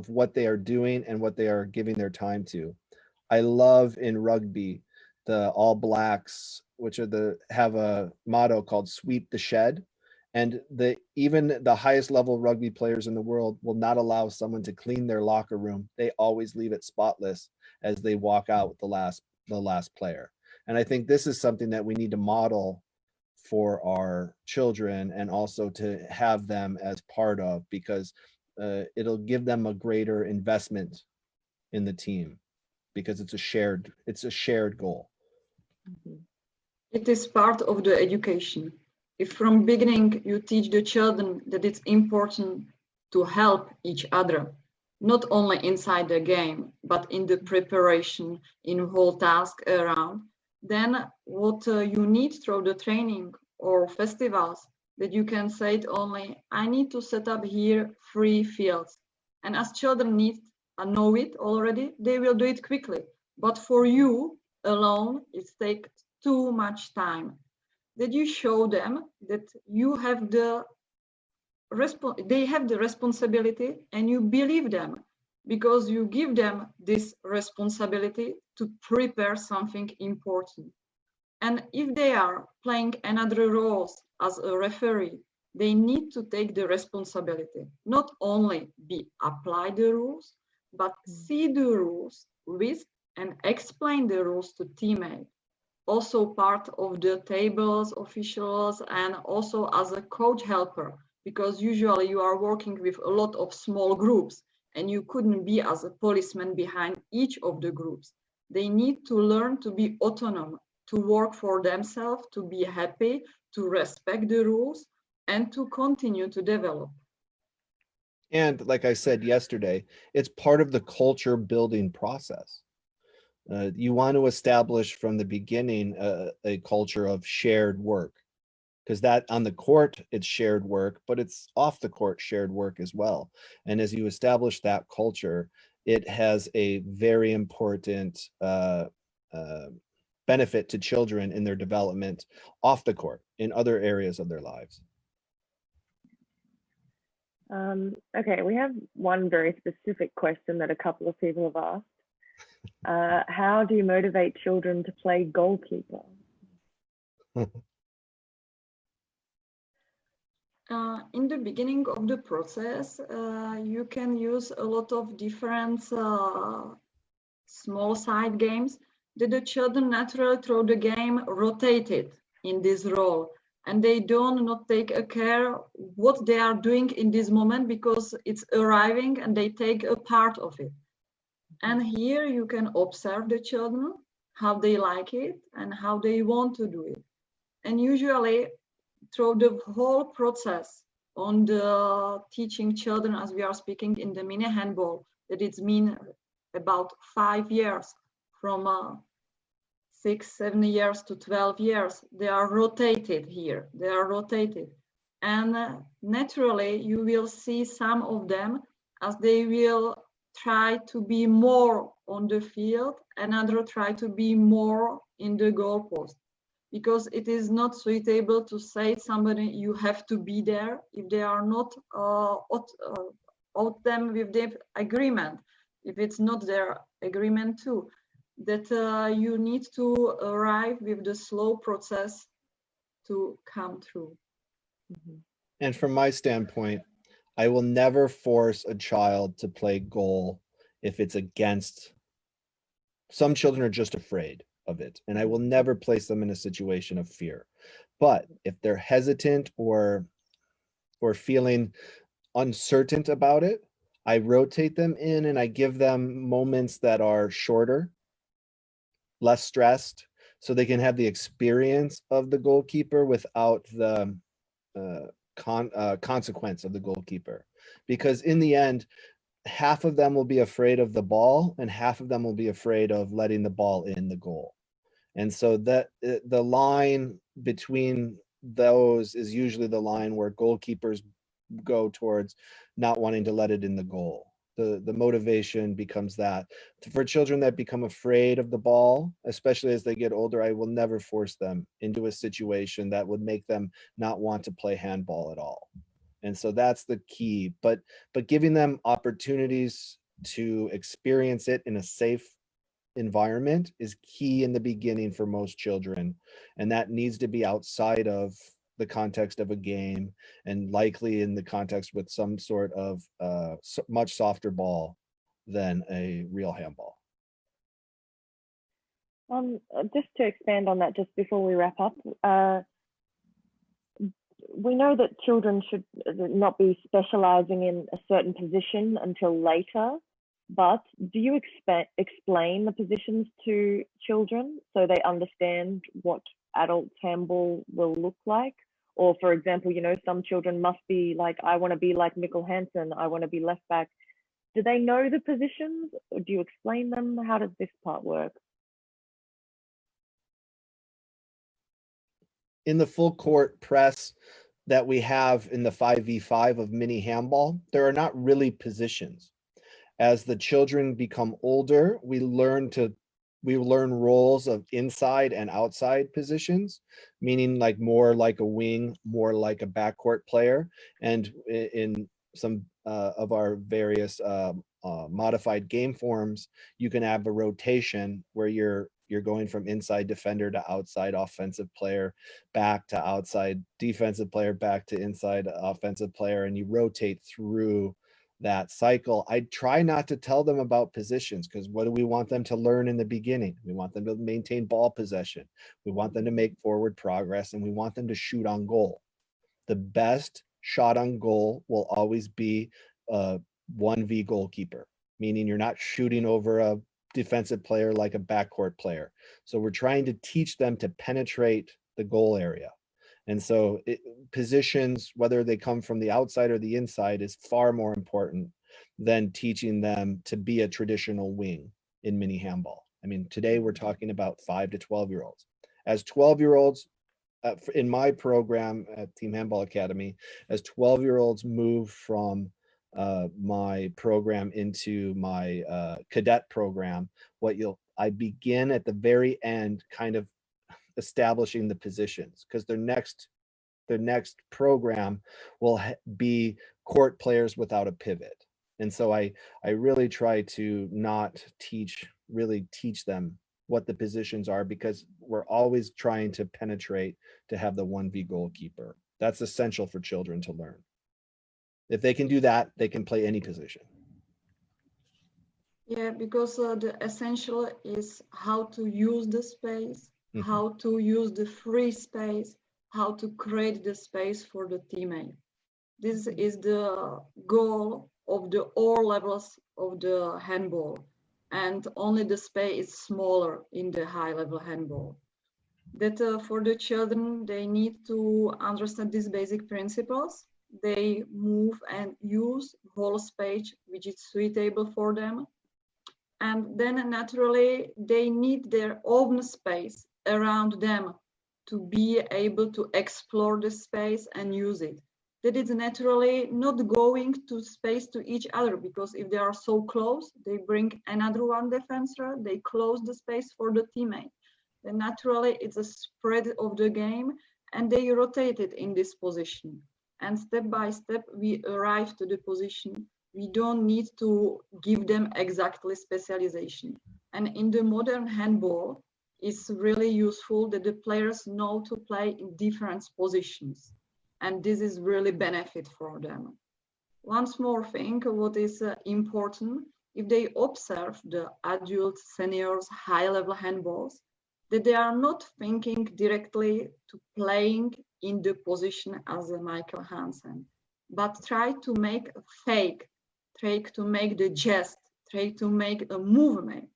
what they are doing and what they are giving their time to. I love in rugby the All Blacks, which are have a motto called "Sweep the Shed," and even the highest level rugby players in the world will not allow someone to clean their locker room. They always leave it spotless as they walk out with the last player. And I think this is something that we need to model for our children and also to have them as part of, because it'll give them a greater investment in the team because it's a shared goal. Mm-hmm. It is part of the education. If from beginning you teach the children that it's important to help each other, not only inside the game, but in the preparation, in whole task around, then what you need through the training or festivals, that you can say it only, I need to set up here 3 fields. And as children know it already, they will do it quickly. But for you alone, it takes too much time. That you show them that you have they have the responsibility, and you believe them because you give them this responsibility to prepare something important. And if they are playing another roles as a referee, they need to take the responsibility, not only apply the rules, but see the rules with and explain the rules to teammates. Also part of the tables officials and also as a coach helper, because usually you are working with a lot of small groups and you couldn't be as a policeman behind each of the groups. They need to learn to be autonomous, to work for themselves, to be happy, to respect the rules, and to continue to develop. And like I said yesterday, it's part of the culture building process. You want to establish from the beginning a culture of shared work, because that on the court, it's shared work, but it's off the court shared work as well. And as you establish that culture, it has a very important benefit to children in their development off the court in other areas of their lives. Okay, we have one very specific question that a couple of people have asked. How do you motivate children to play goalkeeper? In the beginning of the process, you can use a lot of different small side games that the children naturally through the game rotated in this role, and they don't not take a care what they are doing in this moment because it's arriving and they take a part of it. And here you can observe the children, how they like it and how they want to do it. And usually through the whole process, on the teaching children, as we are speaking in the mini handball, that it's mean about 5 years, from 6-7 years to 12 years. They are rotated here, they are rotated. And naturally, you will see some of them as they will try to be more on the field, and others try to be more in the goalpost, because it is not suitable to say somebody you have to be there if they are not out them with the agreement, if it's not their agreement too, that you need to arrive with the slow process to come through. Mhm. And from my standpoint, I will never force a child to play goal if it's against. Some children are just afraid of it, and I will never place them in a situation of fear. But if they're hesitant or feeling uncertain about it, I rotate them in and I give them moments that are shorter, less stressed, so they can have the experience of the goalkeeper without the consequence of the goalkeeper. Because in the end, half of them will be afraid of the ball and half of them will be afraid of letting the ball in the goal. And so that the line between those is usually the line where goalkeepers go towards not wanting to let it in the goal. The motivation becomes that. For children that become afraid of the ball, especially as they get older, I will never force them into a situation that would make them not want to play handball at all. And so that's the key. But giving them opportunities to experience it in a safe environment is key in the beginning for most children. And that needs to be outside of the context of a game, and likely in the context with some sort of much softer ball than a real handball. Just to expand on that, just before we wrap up, we know that children should not be specializing in a certain position until later, but do you explain the positions to children so they understand what adult handball will look like? Or for example, you know, some children must be like, I want to be like Mikkel Hansen, I want to be left back. Do they know the positions, or do you explain them? How does this part work? In the full court press that we have in the 5v5 of mini handball, there are not really positions. As the children become older, we learn roles of inside and outside positions, meaning like more like a wing, more like a backcourt player. And in some of our various modified game forms, you can have a rotation where you're going from inside defender to outside offensive player, back to outside defensive player, back to inside offensive player, and you rotate through that cycle. I try not to tell them about positions, because what do we want them to learn in the beginning? We want them to maintain ball possession. We want them to make forward progress, and we want them to shoot on goal. The best shot on goal will always be a 1v goalkeeper, meaning you're not shooting over a defensive player like a backcourt player. So we're trying to teach them to penetrate the goal area. And so positions, whether they come from the outside or the inside, is far more important than teaching them to be a traditional wing in mini handball. I mean, today we're talking about 5 to 12-year-olds. As 12-year-olds, in my program at Team Handball Academy, as 12-year-olds move from my program into my cadet program, I begin at the very end kind of establishing the positions, because their next program will be court players without a pivot. And so I really try to not really teach them what the positions are, because we're always trying to penetrate to have the 1v goalkeeper. That's essential for children to learn. If they can do that, they can play any position. Yeah, because the essential is how to use the space, how to use the free space, how to create the space for the teammate. This is the goal of the all levels of the handball, and only the space is smaller in the high level handball. That for the children, they need to understand these basic principles, they move and use whole space which is suitable for them. And then naturally they need their own space around them to be able to explore the space and use it. That is naturally not going to space to each other, because if they are so close, they bring another one defender, they close the space for the teammate. Then naturally it's a spread of the game and they rotate it in this position. And step by step, we arrive to the position. We don't need to give them exactly specialization. And in the modern handball, it's really useful that the players know to play in different positions. And this is really benefit for them. Once more thing, what is important, if they observe the adult seniors high-level handballs, that they are not thinking directly to playing in the position as a Michael Hansen, but try to make a fake, try to make the gest, try to make a movement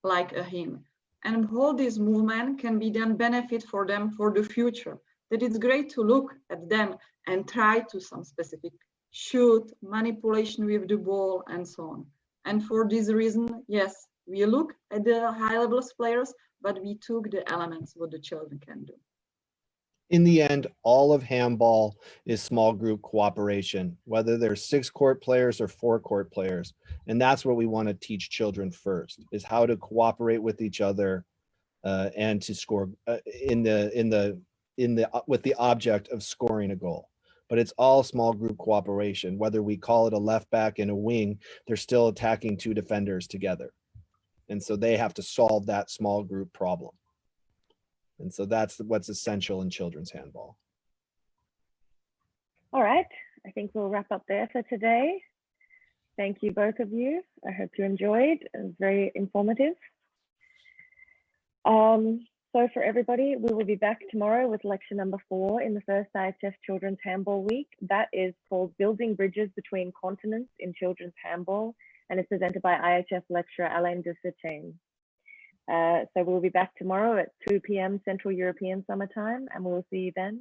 like a him. And all this movement can be then benefit for them for the future. That it's great to look at them and try to some specific shoot, manipulation with the ball, and so on. And for this reason, yes, we look at the high-level players, but we took the elements what the children can do. In the end, all of handball is small group cooperation, whether they're 6-court players or 4-court players. And that's what we want to teach children first, is how to cooperate with each other and to score with the object of scoring a goal. But it's all small group cooperation. Whether we call it a left back and a wing, they're still attacking 2 defenders together. And so they have to solve that small group problem. And so that's what's essential in children's handball. All right, I think we'll wrap up there for today. Thank you, both of you. I hope you enjoyed. It was very informative. So for everybody, we will be back tomorrow with lecture number 4 in the first IHF Children's Handball Week. That is called Building Bridges Between Continents in Children's Handball, and it's presented by IHF lecturer Alain Ducertain. So we'll be back tomorrow at 2 p.m. Central European Summer Time, and we'll see you then.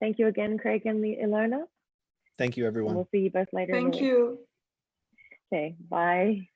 Thank you again, Craig and Ilona. Thank you, everyone. And we'll see you both later. Thank you. Okay, bye.